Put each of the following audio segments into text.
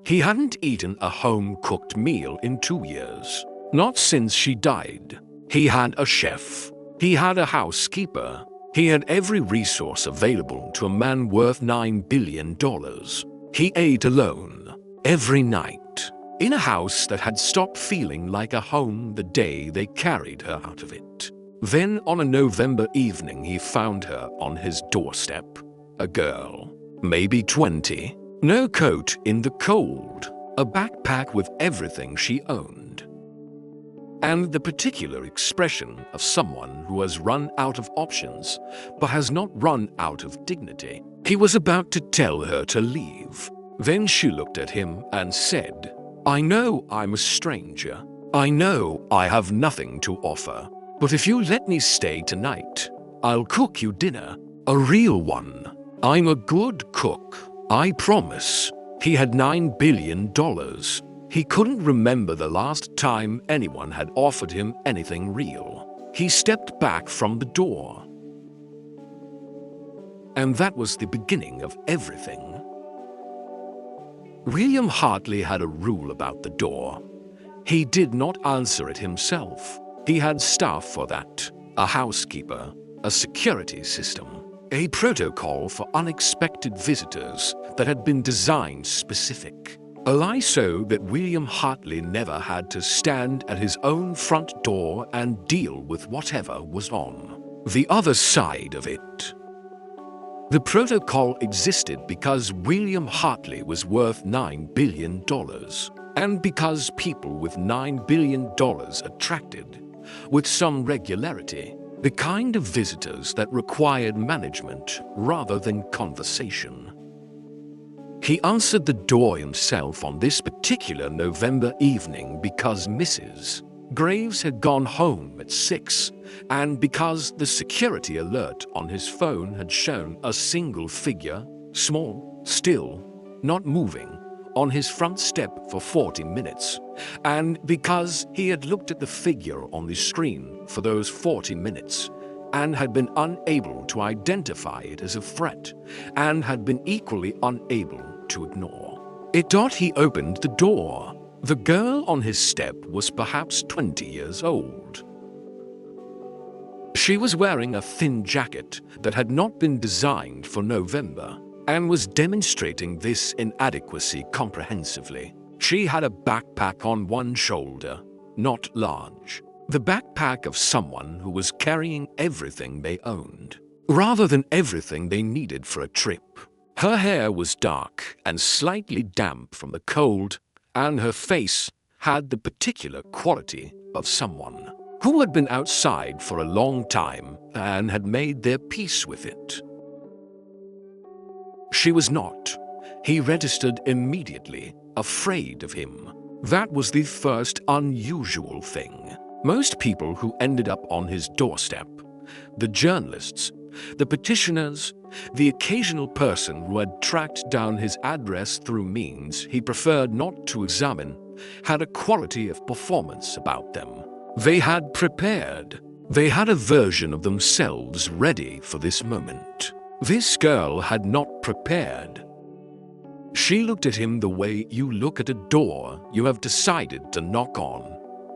He hadn't eaten a home-cooked meal in 2 years. Not since she died. He had a chef. He had a housekeeper. He had every resource available to a man worth $9 billion. He ate alone, every night, in a house that had stopped feeling like a home the day they carried her out of it. Then on a November evening he found her on his doorstep. A girl, maybe 20, no coat in the cold, a backpack with everything she owned. And the particular expression of someone who has run out of options, but has not run out of dignity. He was about to tell her to leave. Then she looked at him and said, "I know I'm a stranger. I know I have nothing to offer. But if you let me stay tonight, I'll cook you dinner. A real one. I'm a good cook. I promise." He had $9 billion. He couldn't remember the last time anyone had offered him anything real. He stepped back from the door. And that was the beginning of everything. William Hartley had a rule about the door. He did not answer it himself. He had staff for that, a housekeeper, a security system, a protocol for unexpected visitors that had been designed specific. A lie so that William Hartley never had to stand at his own front door and deal with whatever was on the other side of it. The protocol existed because William Hartley was worth $9 billion, and because people with $9 billion attracted, with some regularity, the kind of visitors that required management rather than conversation. He answered the door himself on this particular November evening because Mrs. Graves had gone home at 6, and because the security alert on his phone had shown a single figure, small, still, not moving, on his front step for 40 minutes, and because he had looked at the figure on the screen for those 40 minutes and had been unable to identify it as a threat and had been equally unable to ignore it. He opened the door. The girl on his step was perhaps 20 years old. She was wearing a thin jacket that had not been designed for November and was demonstrating this inadequacy comprehensively. She had a backpack on one shoulder, not large. The backpack of someone who was carrying everything they owned, rather than everything they needed for a trip. Her hair was dark and slightly damp from the cold, and her face had the particular quality of someone who had been outside for a long time and had made their peace with it. She was not, he registered immediately, afraid of him. That was the first unusual thing. Most people who ended up on his doorstep, the journalists, the petitioners, the occasional person who had tracked down his address through means he preferred not to examine, had a quality of performance about them. They had prepared. They had a version of themselves ready for this moment. This girl had not prepared. She looked at him the way you look at a door you have decided to knock on,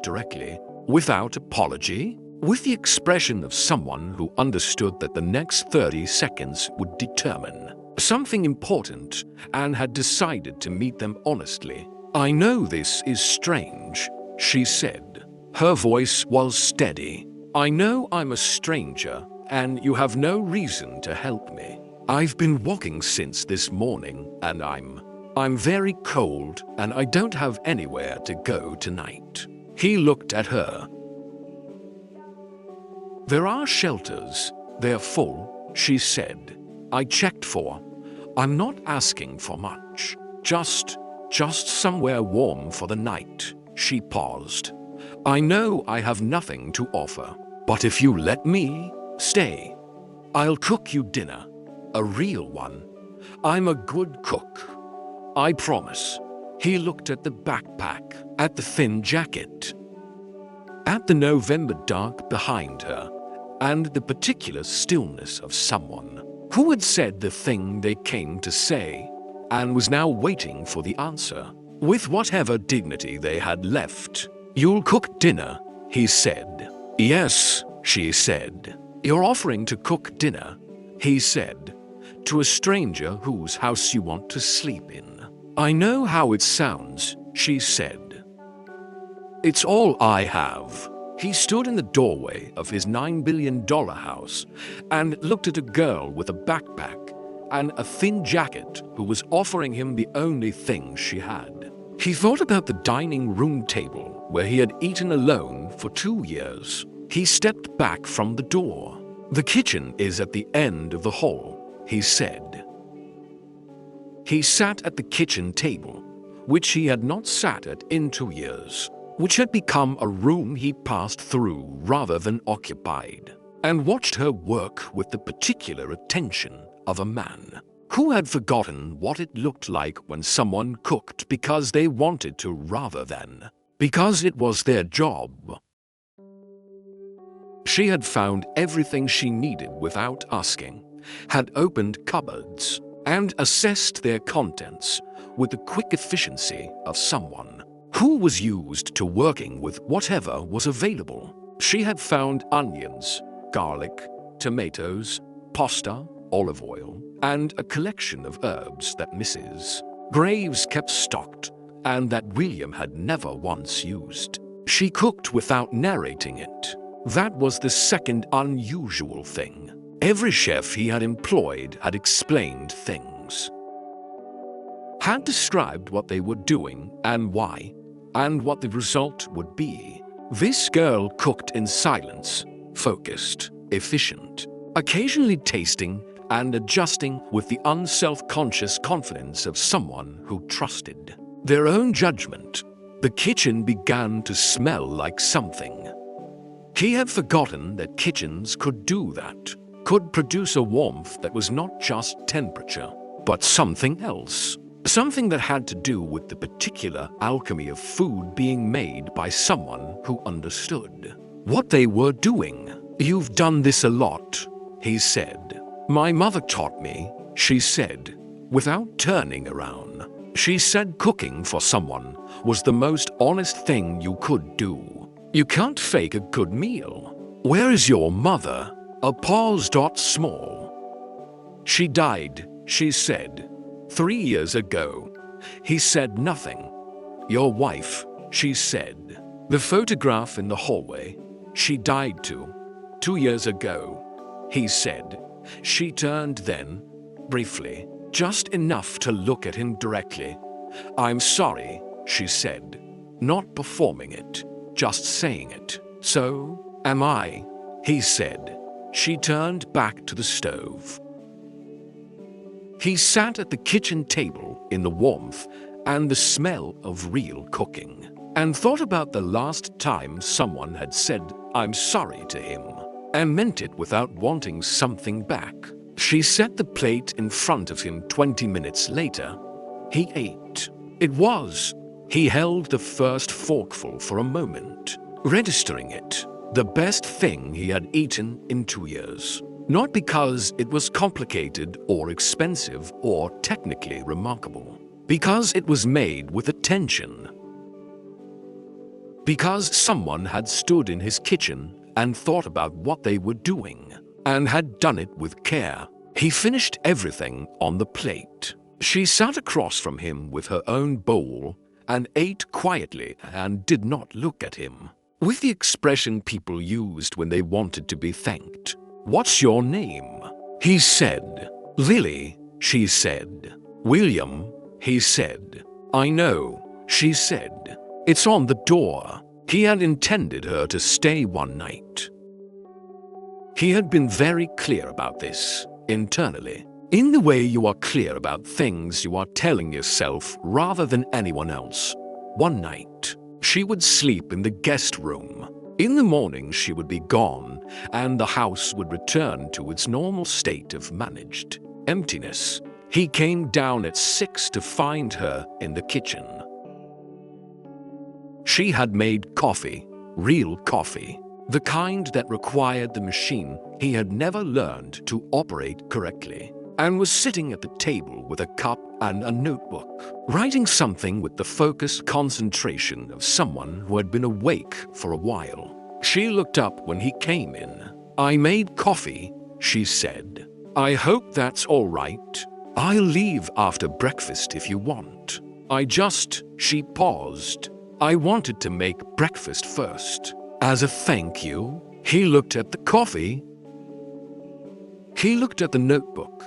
directly, without apology, with the expression of someone who understood that the next 30 seconds would determine something important and had decided to meet them honestly. "I know this is strange," she said. Her voice was steady. "I know I'm a stranger, and you have no reason to help me. I've been walking since this morning, and I'm very cold, and I don't have anywhere to go tonight." He looked at her. "There are shelters. They're full," she said. "I checked for. I'm not asking for much. Just somewhere warm for the night." She paused. "I know I have nothing to offer, but if you let me stay, I'll cook you dinner. A real one. I'm a good cook. I promise." He looked at the backpack, at the thin jacket, at the November dark behind her, and the particular stillness of someone who had said the thing they came to say and was now waiting for the answer. with whatever dignity they had left. "You'll cook dinner," he said. "Yes," she said. "You're offering to cook dinner," he said, "to a stranger whose house you want to sleep in." "I know how it sounds," she said. "It's all I have." He stood in the doorway of his $9 billion house and looked at a girl with a backpack and a thin jacket who was offering him the only thing she had. He thought about the dining room table where he had eaten alone for 2 years. He stepped back from the door. "The kitchen is at the end of the hall," he said. He sat at the kitchen table, which he had not sat at in 2 years, which had become a room he passed through rather than occupied, and watched her work with the particular attention of a man who had forgotten what it looked like when someone cooked because they wanted to rather than because it was their job. She had found everything she needed without asking, had opened cupboards, and assessed their contents with the quick efficiency of someone who was used to working with whatever was available. She had found onions, garlic, tomatoes, pasta, olive oil, and a collection of herbs that Mrs. Graves kept stocked and that William had never once used. She cooked without narrating it. That was the second unusual thing. Every chef he had employed had explained things, had described what they were doing and why, and what the result would be. This girl cooked in silence, focused, efficient, occasionally tasting and adjusting with the unself-conscious confidence of someone who trusted their own judgment. The kitchen began to smell like something. He had forgotten that kitchens could do that, could produce a warmth that was not just temperature, but something else. Something that had to do with the particular alchemy of food being made by someone who understood what they were doing. "You've done this a lot," he said. "My mother taught me," she said, without turning around. She said cooking for someone was the most honest thing you could do. You can't fake a good meal. "Where is your mother?" A pause. Small. "She died," she said. 3 years ago." He said nothing. "Your wife," she said. "The photograph in the hallway. She died too. 2 years ago," he said. She turned then, briefly, just enough to look at him directly. "I'm sorry," she said, not performing it, just saying it. "So, am I," he said. She turned back to the stove. He sat at the kitchen table in the warmth and the smell of real cooking, and thought about the last time someone had said, "I'm sorry" to him, and meant it without wanting something back. She set the plate in front of him 20 minutes later. He ate. It was. He held the first forkful for a moment, registering it. The best thing he had eaten in 2 years. Not because it was complicated or expensive or technically remarkable. Because it was made with attention. Because someone had stood in his kitchen and thought about what they were doing, and had done it with care. He finished everything on the plate. She sat across from him with her own bowl and ate quietly and did not look at him, with the expression people used when they wanted to be thanked. "What's your name?" he said. "Lily," she said. "William," he said. "I know," she said. "It's on the door." He had intended her to stay one night. He had been very clear about this, internally. In the way you are clear about things you are telling yourself rather than anyone else. One night, she would sleep in the guest room. In the morning she would be gone, and the house would return to its normal state of managed emptiness. He came down at 6 to find her in the kitchen. She had made coffee, real coffee, the kind that required the machine he had never learned to operate correctly. and was sitting at the table with a cup and a notebook, writing something with the focused concentration of someone who had been awake for a while. She looked up when he came in. "I made coffee," she said. "I hope that's all right. I'll leave after breakfast if you want. She paused. "I wanted to make breakfast first. As a thank you." He looked at the coffee. He looked at the notebook.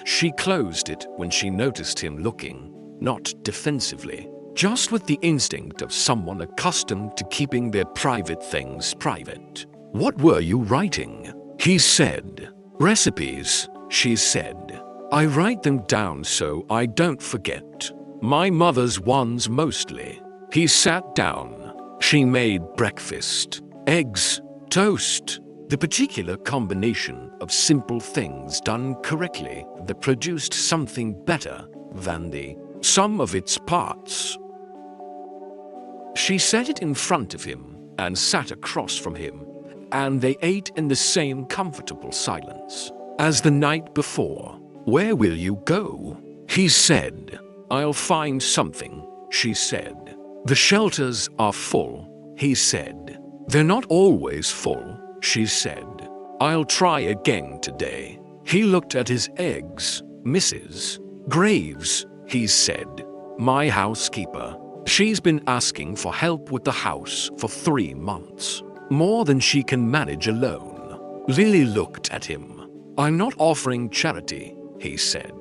She closed it when she noticed him looking, not defensively, just with the instinct of someone accustomed to keeping their private things private. "What were you writing?" he said. "Recipes," she said. "I write them down so I don't forget. My mother's ones mostly." He sat down. She made breakfast. Eggs, toast, the particular combination of simple things done correctly that produced something better than the sum of its parts. She set it in front of him and sat across from him, and they ate in the same comfortable silence as the night before. "Where will you go?" he said. "I'll find something," she said. "The shelters are full," he said. "They're not always full," she said. "I'll try again today." He looked at his eggs. "Mrs. Graves," he said, "my housekeeper. She's been asking for help with the house for 3 months. More than she can manage alone." Lily looked at him. "I'm not offering charity," he said.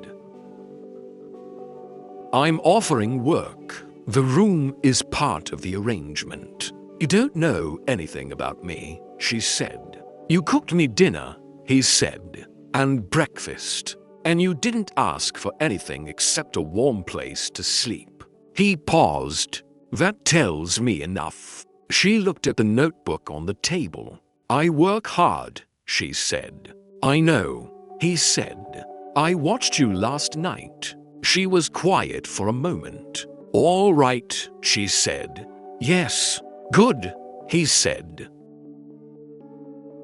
"I'm offering work. The room is part of the arrangement." "You don't know anything about me," she said. "You cooked me dinner," he said, "and breakfast, and you didn't ask for anything except a warm place to sleep." He paused. "That tells me enough." She looked at the notebook on the table. "I work hard," she said. "I know," he said. "I watched you last night." She was quiet for a moment. "All right," she said. "Yes, good," he said.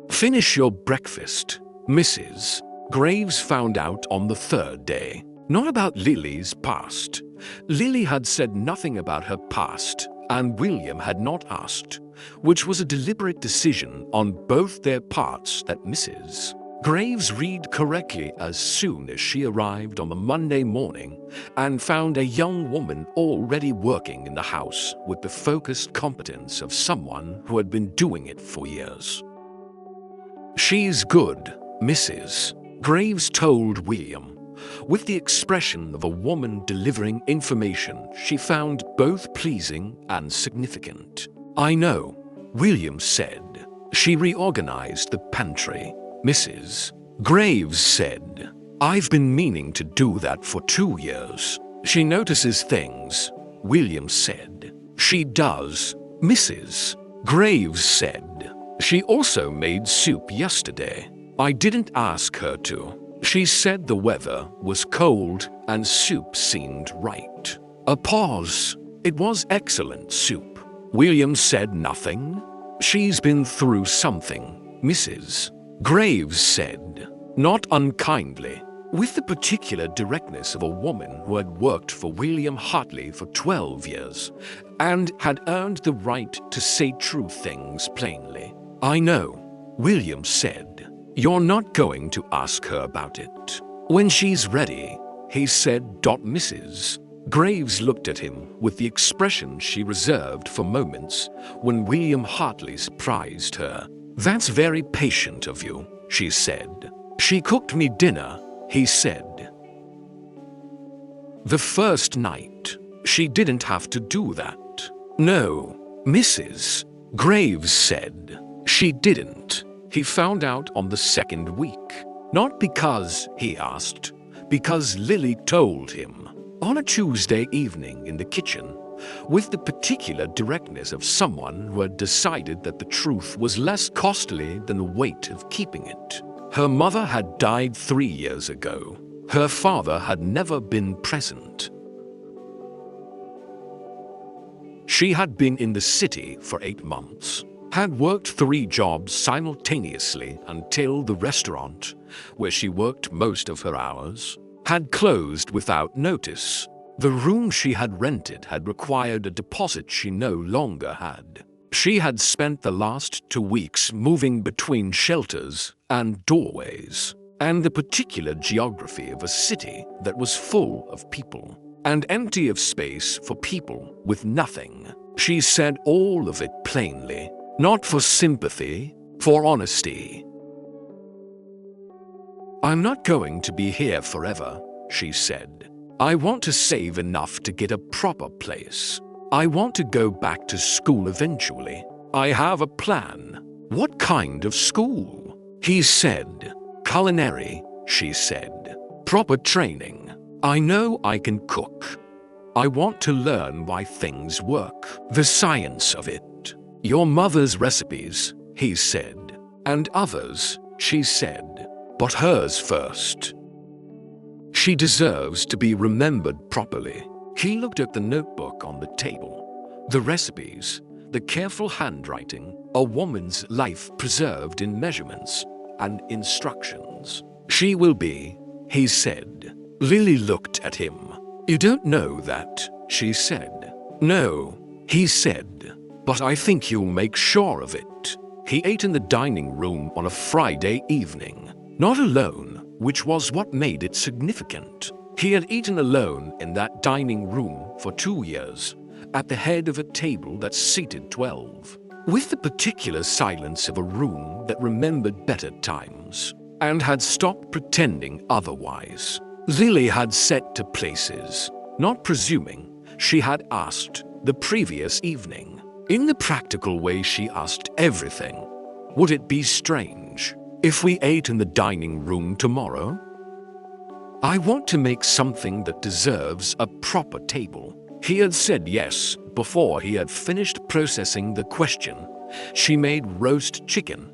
"Finish your breakfast." Mrs. Graves found out on the 3rd day. Not about Lily's past. Lily had said nothing about her past, and William had not asked, which was a deliberate decision on both their parts that Mrs. Graves read correctly as soon as she arrived on the Monday morning and found a young woman already working in the house with the focused competence of someone who had been doing it for years. "She's good," Mrs. Graves told William, with the expression of a woman delivering information she found both pleasing and significant. "I know," William said. "She reorganized the pantry." Mrs. Graves said, "I've been meaning to do that for 2 years." "She notices things," William said. "She does," Mrs. Graves said. "She also made soup yesterday. I didn't ask her to. She said the weather was cold and soup seemed right." A pause. "It was excellent soup." William said nothing. "She's been through something," Mrs. Graves said, not unkindly, with the particular directness of a woman who had worked for William Hartley for 12 years and had earned the right to say true things plainly. "I know," William said. "You're not going to ask her about it." "When she's ready," he said. Mrs. Graves looked at him with the expression she reserved for moments when William Hartley surprised her. "That's very patient of you," she said. "She cooked me dinner," he said. "The first night. She didn't have to do that." "No," Mrs. Graves said. "She didn't." He found out on the 2nd week. Not because he asked, because Lily told him. On a Tuesday evening in the kitchen, with the particular directness of someone who had decided that the truth was less costly than the weight of keeping it. Her mother had died 3 years ago. Her father had never been present. She had been in the city for 8 months, had worked 3 jobs simultaneously until the restaurant, where she worked most of her hours, had closed without notice. The room she had rented had required a deposit she no longer had. She had spent the last 2 weeks moving between shelters and doorways, and the particular geography of a city that was full of people and empty of space for people with nothing. She said all of it plainly, not for sympathy, for honesty. "I'm not going to be here forever," she said. "I want to save enough to get a proper place. I want to go back to school eventually. I have a plan." "What kind of school?" he said. "Culinary," she said. "Proper training. I know I can cook. I want to learn why things work, the science of it. Your mother's recipes," he said. "And others," she said. "But hers first. She deserves to be remembered properly." He looked at the notebook on the table. The recipes, the careful handwriting, a woman's life preserved in measurements and instructions. "She will be," he said. Lily looked at him. "You don't know that," she said. "No," he said. "But I think you'll make sure of it." He ate in the dining room on a Friday evening. Not alone, which was what made it significant. He had eaten alone in that dining room for 2 years, at the head of a table that seated 12, with the particular silence of a room that remembered better times, and had stopped pretending otherwise. Lily had set to places, not presuming she had asked the previous evening. In the practical way she asked everything. Would it be strange if we ate in the dining room tomorrow? "I want to make something that deserves a proper table." He had said yes before he had finished processing the question. She made roast chicken.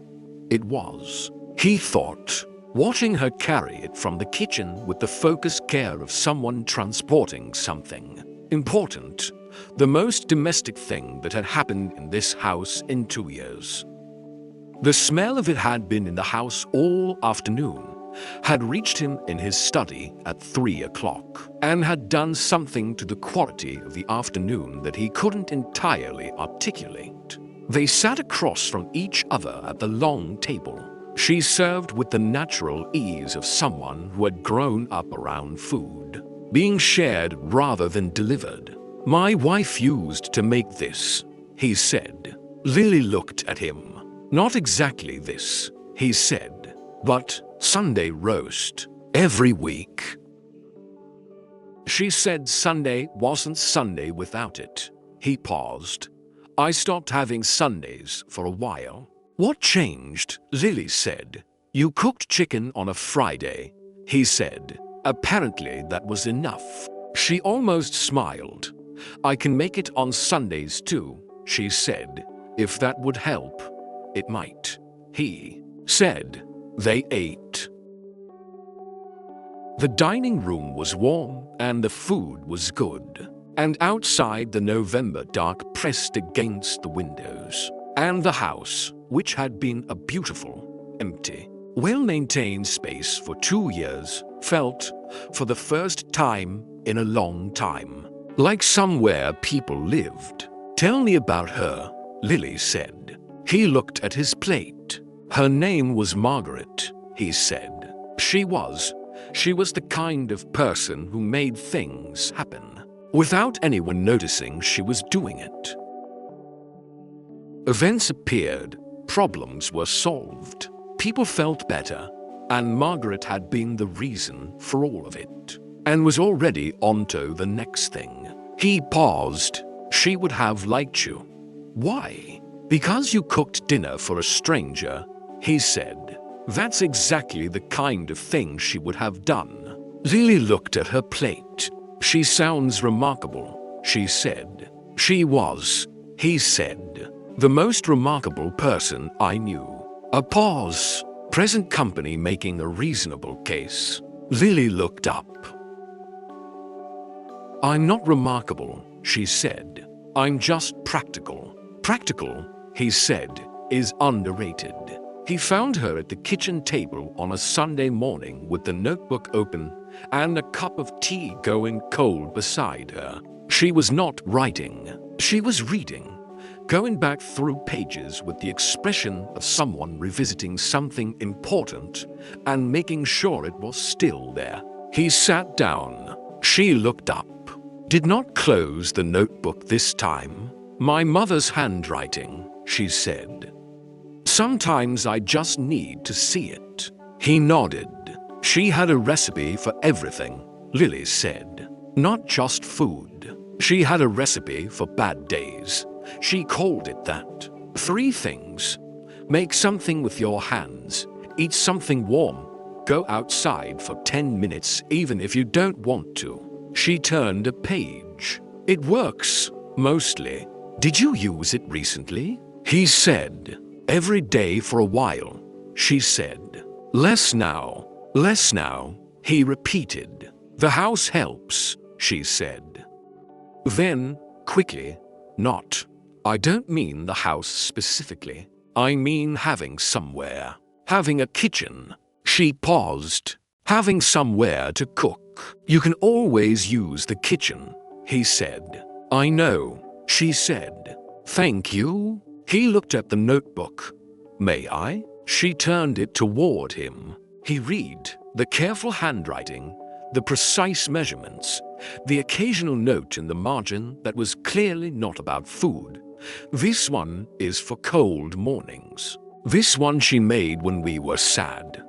It was, he thought, watching her carry it from the kitchen with the focused care of someone transporting something important, the most domestic thing that had happened in this house in 2 years. The smell of it had been in the house all afternoon, had reached him in his study at 3 o'clock, and had done something to the quality of the afternoon that he couldn't entirely articulate. They sat across from each other at the long table. She served with the natural ease of someone who had grown up around food, being shared rather than delivered. "My wife used to make this," he said. Lily looked at him. "Not exactly this," he said, "but Sunday roast every week." She said Sunday wasn't Sunday without it. He paused. "I stopped having Sundays for a while." "What changed?" Lily said. "You cooked chicken on a Friday," he said. Apparently that was enough. She almost smiled. "I can make it on Sundays too," she said. "If that would help." "It might," he said. They ate. The dining room was warm and the food was good. And outside the November dark pressed against the windows. And the house, which had been a beautiful, empty, well-maintained space for 2 years, felt, for the first time in a long time, like somewhere people lived. "Tell me about her," Lily said. He looked at his plate. "Her name was Margaret," he said. She was the kind of person who made things happen, without anyone noticing she was doing it. Events appeared, problems were solved, people felt better, and Margaret had been the reason for all of it, and was already onto the next thing. He paused. "She would have liked you." "Why?" "Because you cooked dinner for a stranger," he said. "That's exactly the kind of thing she would have done." Lily looked at her plate. "She sounds remarkable," she said. "She was," he said, "the most remarkable person I knew." A pause. Present company making a reasonable case. Lily looked up. "I'm not remarkable," she said. "I'm just practical." "Practical," he said. is underrated. He found her at the kitchen table on a Sunday morning with the notebook open and a cup of tea going cold beside her. She was not writing, she was reading, going back through pages with the expression of someone revisiting something important and making sure it was still there. He sat down. She looked up. Did not close the notebook this time. My mother's handwriting, she said. Sometimes I just need to see it. He nodded. She had a recipe for everything, Lily said. Not just food. She had a recipe for bad days. She called it that. 3 things. Make something with your hands. Eat something warm. Go outside for 10 minutes even if you don't want to. She turned a page. It works, mostly. Did you use it recently? He said. Every day for a while, she said. Less now, he repeated. The house helps, she said. Then, quickly, not. I don't mean the house specifically. I mean having somewhere. Having a kitchen. She paused. Having somewhere to cook. You can always use the kitchen, he said. I know, she said. Thank you. He looked at the notebook. May I? She turned it toward him. He read the careful handwriting, the precise measurements, the occasional note in the margin that was clearly not about food. This one is for cold mornings. This one she made when we were sad.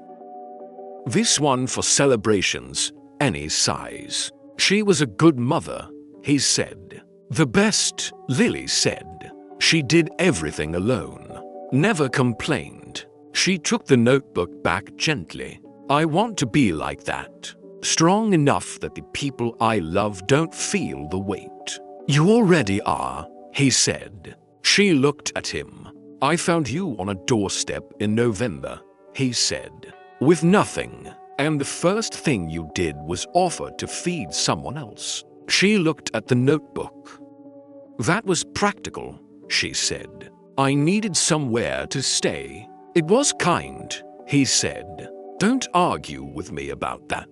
This one for celebrations, any size. She was a good mother, he said. The best, Lily said. She did everything alone. Never complained. She took the notebook back gently. I want to be like that. Strong enough that the people I love don't feel the weight. You already are, he said. She looked at him. I found you on a doorstep in November, he said. With nothing. And the first thing you did was offer to feed someone else. She looked at the notebook. That was practical, she said. I needed somewhere to stay. It was kind, he said. Don't argue with me about that.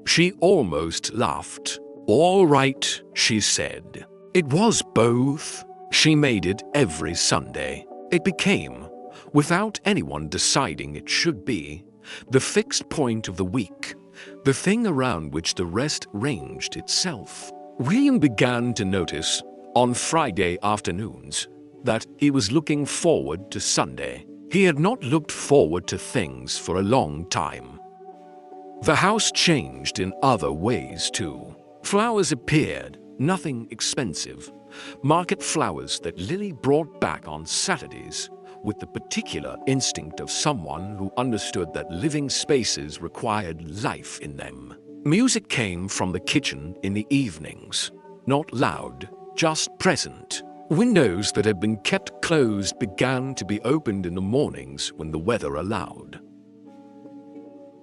She almost laughed. All right, she said. It was both. She made it every Sunday. It became, without anyone deciding it should be, the fixed point of the week, the thing around which the rest ranged itself. William began to notice, on Friday afternoons, that he was looking forward to Sunday. He had not looked forward to things for a long time. The house changed in other ways too. Flowers appeared, nothing expensive. Market flowers that Lily brought back on Saturdays, with the particular instinct of someone who understood that living spaces required life in them. Music came from the kitchen in the evenings. Not loud, just present. Windows that had been kept closed began to be opened in the mornings when the weather allowed.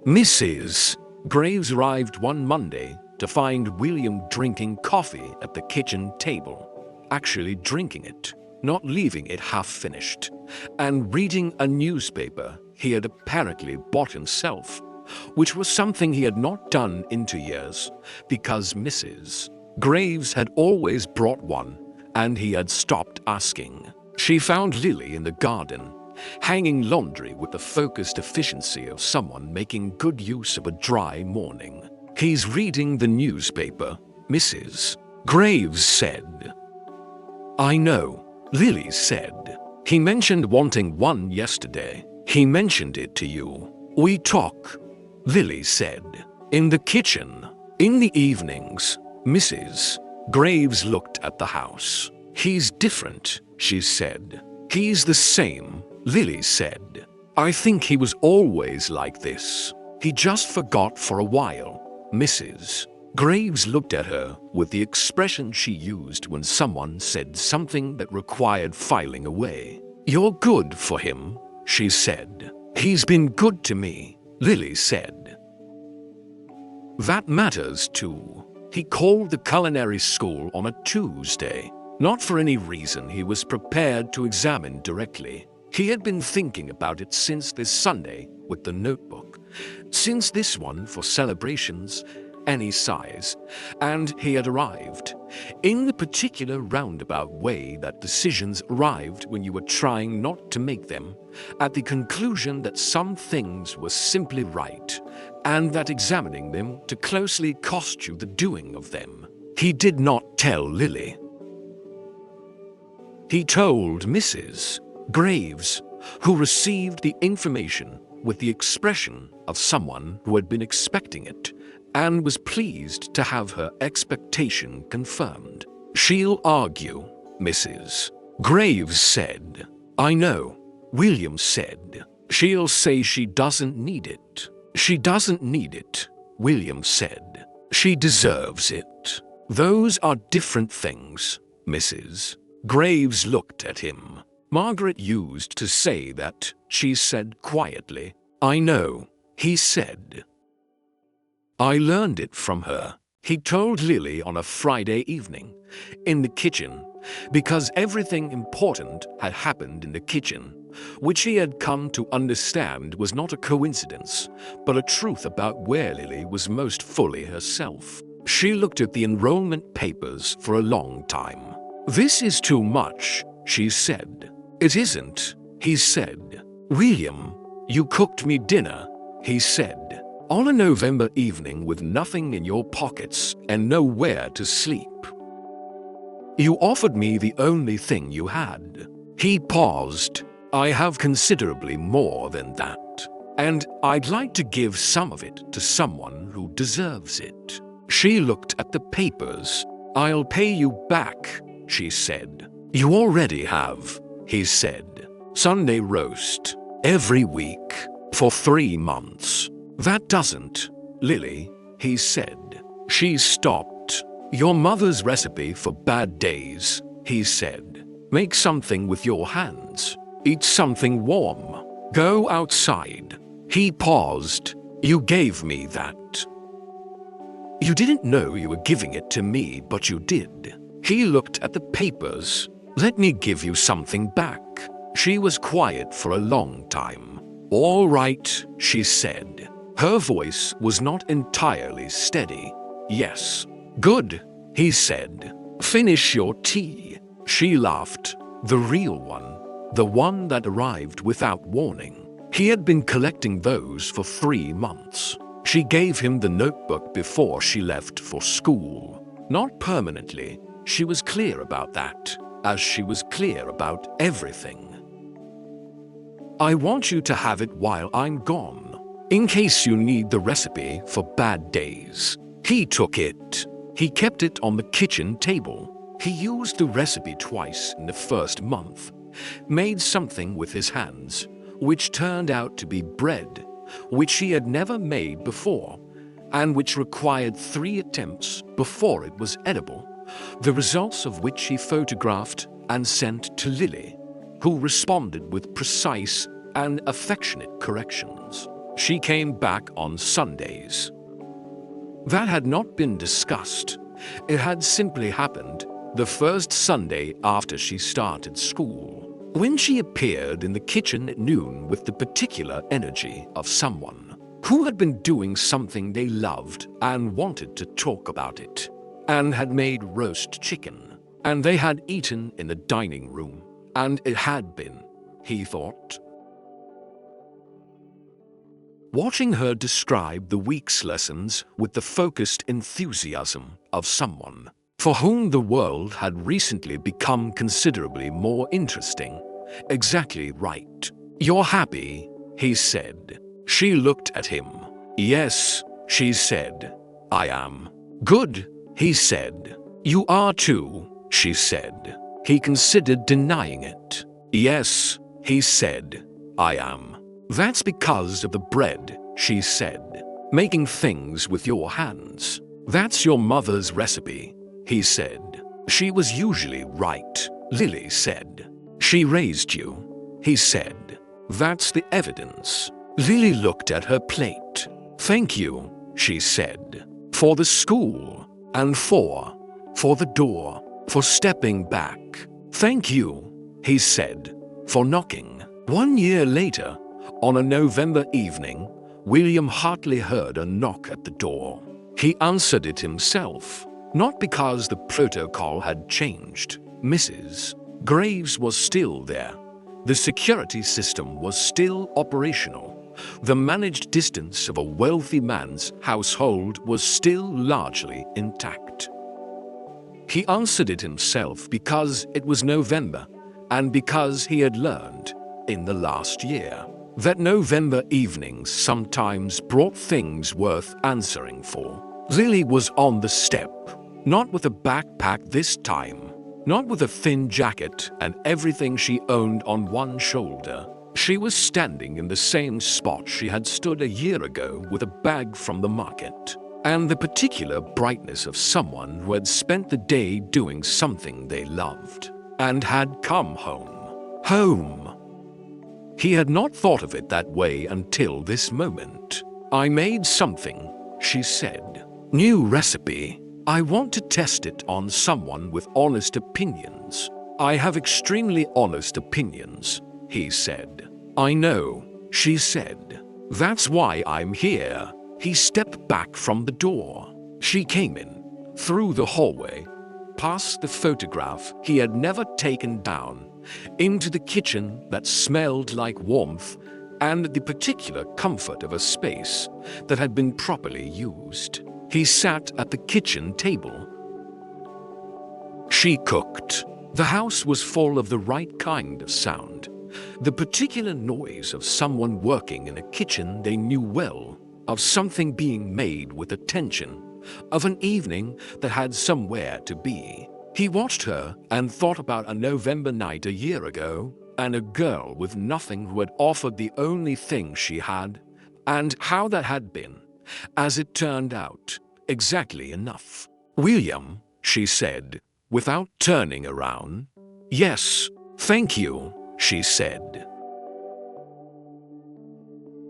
Mrs. Graves arrived one Monday to find William drinking coffee at the kitchen table. Actually drinking it, not leaving it half-finished, and reading a newspaper he had apparently bought himself, which was something he had not done in 2 years, because Mrs. Graves had always brought one, and he had stopped asking. She found Lily in the garden, hanging laundry with the focused efficiency of someone making good use of a dry morning. He's reading the newspaper, Mrs. Graves said. I know, Lily said. He mentioned wanting one yesterday. He mentioned it to you. We talk, Lily said. In the kitchen. In the evenings. Mrs. Graves looked at the house. He's different, she said. He's the same, Lily said. I think he was always like this. He just forgot for a while. Mrs. Graves looked at her with the expression she used when someone said something that required filing away. You're good for him, she said. He's been good to me, Lily said. That matters too. He called the culinary school on a Tuesday. Not for any reason he was prepared to examine directly. He had been thinking about it since this Sunday with the notebook, since this one for celebrations, any size, and he had arrived in the particular roundabout way that decisions arrived when you were trying not to make them, at the conclusion that some things were simply right, and that examining them too closely cost you the doing of them. He did not tell Lily. He told Mrs. Graves, who received the information with the expression of someone who had been expecting it and was pleased to have her expectation confirmed. "She'll argue," Mrs. Graves said. "I know," William said. "She'll say she doesn't need it." "She doesn't need it," William said. "She deserves it." "Those are different things," Mrs. Graves looked at him. "Margaret used to say that," she said quietly. "I know," he said. "I learned it from her," he told Lily on a Friday evening, in the kitchen, because everything important had happened in the kitchen, which he had come to understand was not a coincidence, but a truth about where Lily was most fully herself. She looked at the enrollment papers for a long time. "This is too much," she said. "It isn't," he said. "William, you cooked me dinner," he said. "On a November evening with nothing in your pockets and nowhere to sleep. You offered me the only thing you had." He paused. "I have considerably more than that, and I'd like to give some of it to someone who deserves it." She looked at the papers. "I'll pay you back," she said. "You already have," he said. "Sunday roast, every week, for 3 months. "That doesn't, Lily," he said. She stopped. "Your mother's recipe for bad days," he said. "Make something with your hands. Eat something warm. Go outside." He paused. "You gave me that. You didn't know you were giving it to me, but you did." He looked at the papers. "Let me give you something back." She was quiet for a long time. "All right," she said. Her voice was not entirely steady. "Yes." "Good," he said. "Finish your tea." She laughed. The real one. The one that arrived without warning. He had been collecting those for 3 months. She gave him the notebook before she left for school. Not permanently. She was clear about that, as she was clear about everything. "I want you to have it while I'm gone, in case you need the recipe for bad days." He took it. He kept it on the kitchen table. He used the recipe twice in the first month, made something with his hands, which turned out to be bread, which he had never made before, and which required 3 attempts before it was edible, the results of which he photographed and sent to Lily, who responded with precise and affectionate corrections. She came back on Sundays. That had not been discussed. It had simply happened the first Sunday after she started school, when she appeared in the kitchen at noon with the particular energy of someone who had been doing something they loved and wanted to talk about it, and had made roast chicken, and they had eaten in the dining room, and it had been, he thought. Watching her describe the week's lessons with the focused enthusiasm of someone for whom the world had recently become considerably more interesting. Exactly right. "You're happy," he said. She looked at him. "Yes," she said. "I am." "Good," he said. "You are too," she said. He considered denying it. "Yes," he said. "I am." "That's because of the bread," she said. "Making things with your hands. That's your mother's recipe," he said. "She was usually right," Lily said. "She raised you," he said. "That's the evidence." Lily looked at her plate. "Thank you," she said. "For the school, and for the door, for stepping back. Thank you," he said, "for knocking." 1 year later, on a November evening, William Hartley heard a knock at the door. He answered it himself, not because the protocol had changed. Mrs. Graves was still there. The security system was still operational. The managed distance of a wealthy man's household was still largely intact. He answered it himself because it was November, and because he had learned, in the last year, that November evenings sometimes brought things worth answering for. Lily was on the step, not with a backpack this time, not with a thin jacket and everything she owned on one shoulder. She was standing in the same spot she had stood a year ago with a bag from the market, and the particular brightness of someone who had spent the day doing something they loved, and had come home. Home. He had not thought of it that way until this moment. "I made something," she said. "New recipe. I want to test it on someone with honest opinions." "I have extremely honest opinions," he said. "I know," she said. "That's why I'm here." He stepped back from the door. She came in, through the hallway, past the photograph he had never taken down, into the kitchen that smelled like warmth and the particular comfort of a space that had been properly used. He sat at the kitchen table. She cooked. The house was full of the right kind of sound, the particular noise of someone working in a kitchen they knew well, of something being made with attention, of an evening that had somewhere to be. He watched her and thought about a November night a year ago, and a girl with nothing who had offered the only thing she had, and how that had been, as it turned out, exactly enough. "William," she said, without turning around. "Yes, thank you," she said.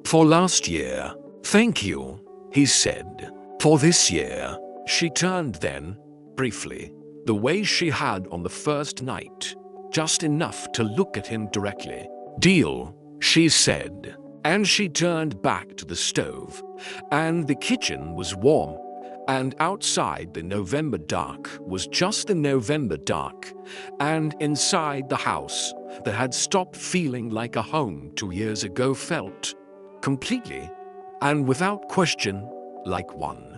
"For last year." "Thank you," he said. "For this year." She turned then, briefly, the way she had on the first night, just enough to look at him directly. "Deal," she said. And she turned back to the stove, and the kitchen was warm, and outside the November dark was just the November dark, and inside the house that had stopped feeling like a home 2 years ago felt, completely, and without question, like one.